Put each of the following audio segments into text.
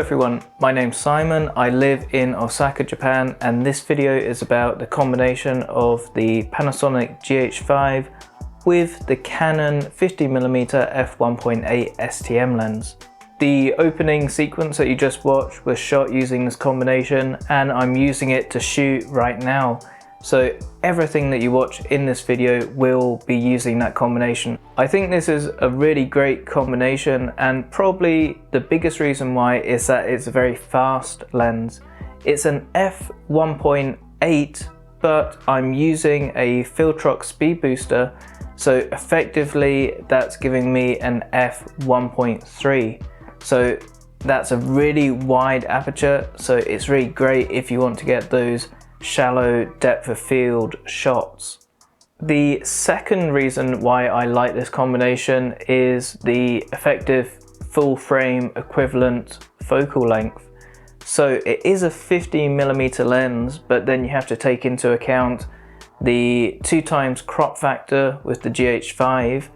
everyone, my name's Simon. I live in Osaka, Japan, and this video is about the combination of the Panasonic GH5 with the Canon 50mm f1.8 STM lens. The opening sequence that you just watched was shot using this combination, and I'm using it to shoot right now. So everything that you watch in this video will be using that combination. I think this is a really great combination, and probably the biggest reason why is that it's a very fast lens. It's an f1.8, but I'm using a Filtrox speed booster, so effectively that's giving me an f1.3. So that's a really wide aperture, so it's really great if you want to get those shallow depth of field shots. The second reason why I like this combination is the effective full frame equivalent focal length. So it is a 50mm lens, but then you have to take into account the 2x crop factor with the GH5,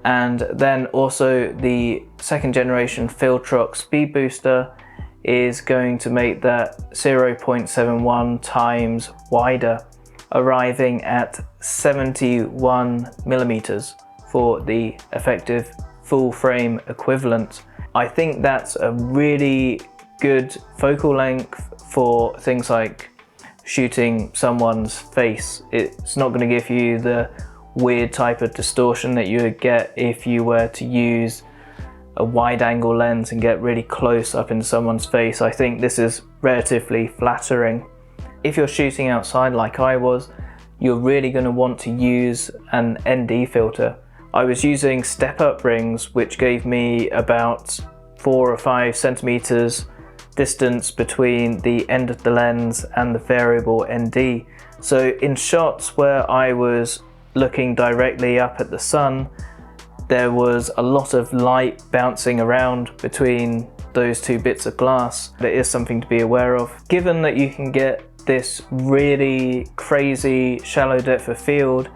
and then also the second generation Filtrox speed booster is going to make that 0.71 times wider, arriving at 71mm for the effective full frame equivalent. I think that's a really good focal length for things like shooting someone's face. It's not going to give you the weird type of distortion that you would get if you were to use a wide angle lens and get really close up into someone's face. I think this is relatively flattering. If you're shooting outside like I was, you're really going to want to use an ND filter. I was using step-up rings, which gave me about 4 or 5 centimeters distance between the end of the lens and the variable ND. So in shots where I was looking directly up at the sun, there was a lot of light bouncing around between those two bits of glass. That is something to be aware of. Given that you can get this really crazy shallow depth of field,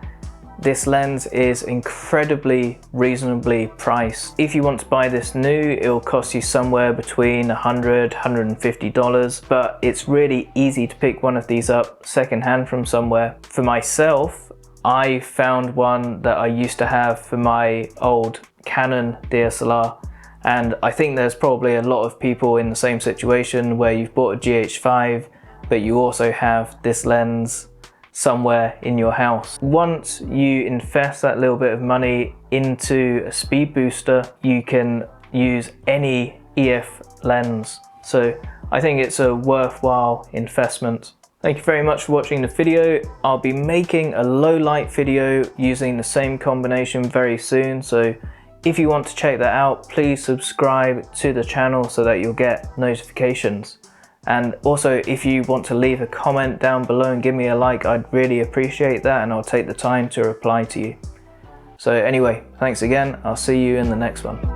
this lens is incredibly reasonably priced. If you want to buy this new, it will cost you somewhere between $100 and $150, but it's really easy to pick one of these up secondhand from somewhere. For myself, I found one that I used to have for my old Canon DSLR, and I think there's probably a lot of people in the same situation where you've bought a GH5 but you also have this lens somewhere in your house. Once you invest that little bit of money into a speed booster, you can use any EF lens. So I think it's a worthwhile investment. Thank you very much for watching the video. I'll be making a low light video using the same combination very soon, so if you want to check that out, please subscribe to the channel so that you'll get notifications. And also, if you want to leave a comment down below and give me a like, I'd really appreciate that, and I'll take the time to reply to you. So anyway, thanks again. I'll see you in the next one.